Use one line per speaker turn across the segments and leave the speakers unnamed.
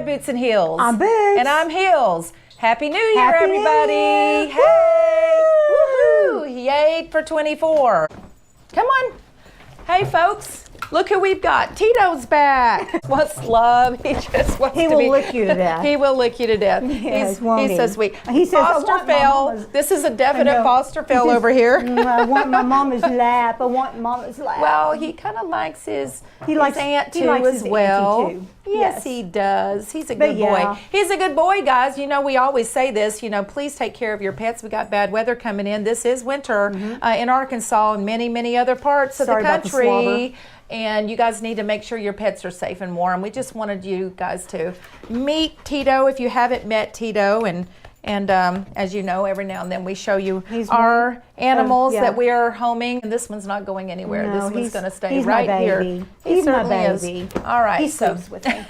Boots and Heels.
I'm Boots.
And I'm Heels. Happy New Year,
Happy New
everybody.
Year.
Hey. Woohoo. Yay for 24. Come on. Hey, folks. Look who we've got. Tito's back. What's love? He just wants
He
to
will lick you to death.
He will lick you to death.
Yes,
he's so sweet.
He says,
foster fail. This is a definite foster fail over here.
I want my mama's lap. I want mama's lap.
Well, he kind of likes his aunt
he
too
likes
as
his
well.
auntie too.
Yes, he does. He's a
But
good
yeah.
boy. He's a good boy, guys. You know, we always say this, you know, please take care of your pets. We got bad weather coming in. This is winter in Arkansas and many, many other parts of the country. And you guys need to make sure your pets are safe and warm. We just wanted you guys to meet Tito if you haven't met Tito. And as you know, every now and then we show you our animals that we are homing. And this one's not going anywhere.
No,
this one's going to stay
he's
right
my
here.
baby.
He
my
certainly
baby.
is. All right.
He sleeps with me.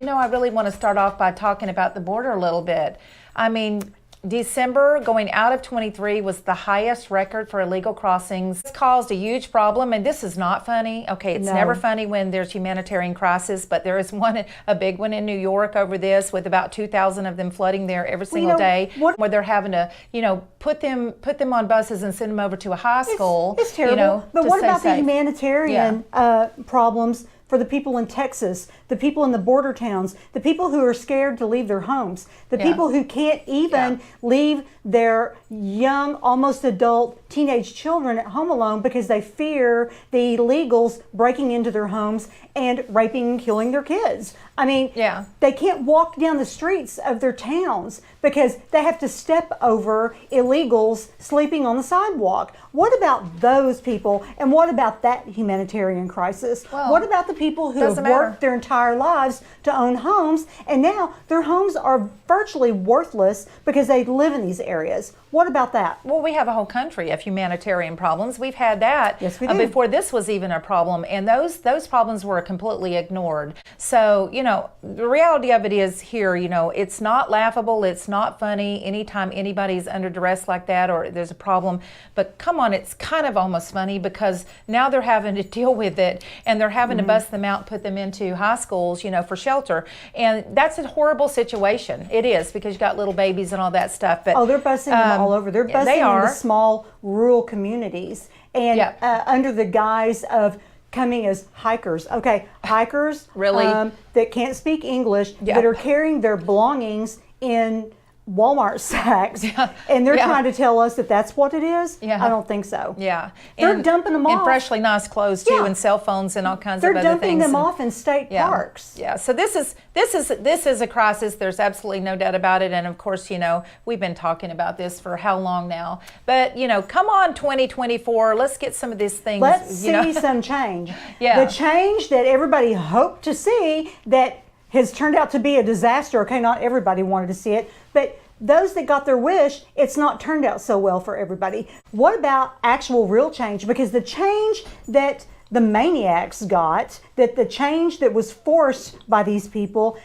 You know, I really want to start off by talking about the border a little bit. I mean, December going out of 23 was the highest record for illegal crossings. It's caused a huge problem, and this is not funny. Okay, it's never funny when there's humanitarian crisis, but there is a big one in New York over this with about 2,000 of them flooding there every single day, where they're having to, you know, put them on buses and send them over to a high school.
It's terrible.
You know,
but what about
safe.
the humanitarian problems for the people in Texas, the people in the border towns, the people who are scared to leave their homes, the people who can't even leave their young, almost adult, teenage children at home alone because they fear the illegals breaking into their homes and raping and killing their kids. I mean, they can't walk down the streets of their towns because they have to step over illegals sleeping on the sidewalk. What about those people, and what about that humanitarian crisis?
Well,
what about the people who have worked their entire lives to own homes, and now their homes are virtually worthless because they live in these areas? What about that?
Well, we have a whole country of humanitarian problems. We've had that
yes, we do.
Before this was even a problem, and those problems were completely ignored. So, you know, the reality of it is here, you know, it's not laughable, it's not funny anytime anybody's under duress like that or there's a problem. But come on, it's kind of almost funny because now they're having to deal with it, and they're having to bust them out, put them into high schools, you know, for shelter. And that's a horrible situation. It is, because you got little babies and all that stuff. But
they're busing them all over. They're busing in the small rural communities, and under the guise of coming as hikers. Okay, hikers
really
that can't speak English, that are carrying their belongings in Walmart sacks, and they're trying to tell us that that's what it is. I don't think so.
They're
dumping them off.
And freshly nice clothes too, and cell phones and all kinds of other things.
They're dumping them off in state parks.
So this is a crisis. There's absolutely no doubt about it. And of course, you know, we've been talking about this for how long now? But you know, come on, 2024. Let's get some of these things.
Let's see some change.
The
change that everybody hoped to see that has turned out to be a disaster. Okay, not everybody wanted to see it, but those that got their wish, it's not turned out so well for everybody. What about actual real change? Because the change that the maniacs got, that the change that was forced by these people,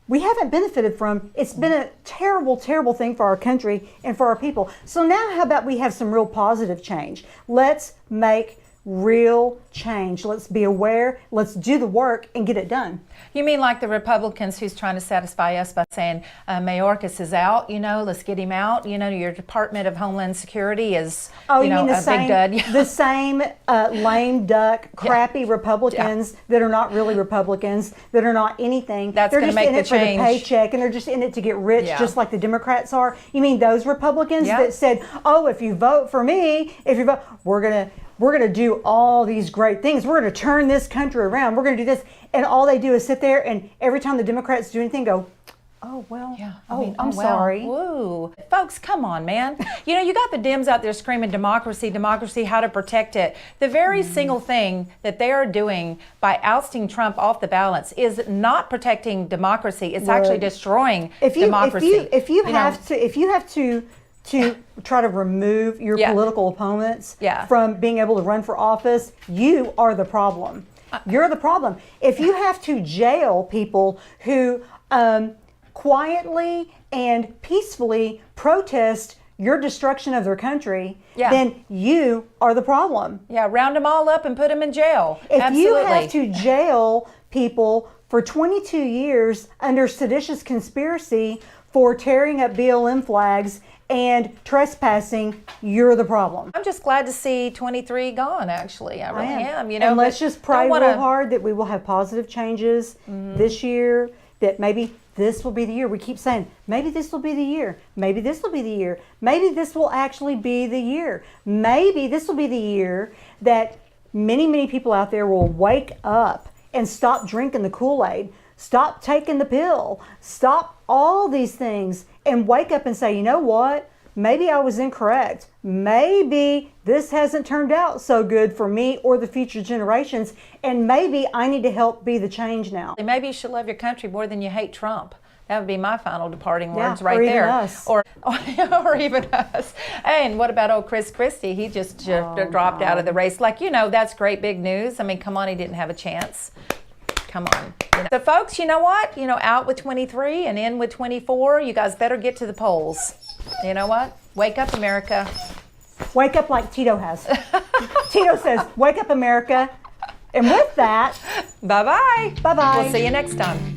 we haven't benefited from. It's been a terrible, terrible thing for our country and for our people. So now how about we have some real positive change? Let's make real change. Let's be aware. Let's do the work and get it done.
You mean like the Republicans who's trying to satisfy us by saying Mayorkas is out, you know, let's get him out. You know, your Department of Homeland Security is,
you
know,
mean
a big dud.
The same lame duck, crappy Republicans that are not really Republicans, that are not anything.
That's going to make the change.
They're just in it for the paycheck, and they're just in it to get rich, just like the Democrats are. You mean those Republicans that said, oh, if you vote for me, we're going to do all these great things. We're going to turn this country around. We're going to do this. And all they do is sit there, and every time the Democrats do anything, go, oh, well, I'm sorry.
Woo. Folks, come on, man. You know, you got the Dems out there screaming democracy, democracy, how to protect it. The very single thing that they are doing by ousting Trump off the balance is not protecting democracy. It's actually destroying democracy.
If you have to try to remove your political opponents from being able to run for office, you are the problem. You're the problem. If you have to jail people who quietly and peacefully protest your destruction of their country, then you are the problem.
Round them all up and put them in jail.
If you have to jail people for 22 years under seditious conspiracy for tearing up BLM flags and trespassing, you're the problem.
I'm just glad to see 23 gone, actually. I really am. You know,
and let's just pray
wanna...
real hard that we will have positive changes this year, that maybe this will be the year. We keep saying, maybe this will be the year. Maybe this will be the year. Maybe this will actually be the year. Maybe this will be the year that many, many people out there will wake up and stop drinking the Kool-Aid, stop taking the pill, stop all these things, and wake up and say, you know what? Maybe I was incorrect. Maybe this hasn't turned out so good for me or the future generations, and maybe I need to help be the change now.
Maybe you should love your country more than you hate Trump. That would be my final departing words
Yeah,
right
or even
there.
us.
Or even us. And what about old Chris Christie? He just dropped out of the race. Like, you know, that's great big news. I mean, come on, he didn't have a chance. Come on. You know. So folks, you know what? You know, out with 23 and in with 24. You guys better get to the polls. You know what? Wake up, America.
Wake up like Tito has. Tito says, wake up, America. And with that,
Bye-bye.
bye-bye.
We'll see you next time.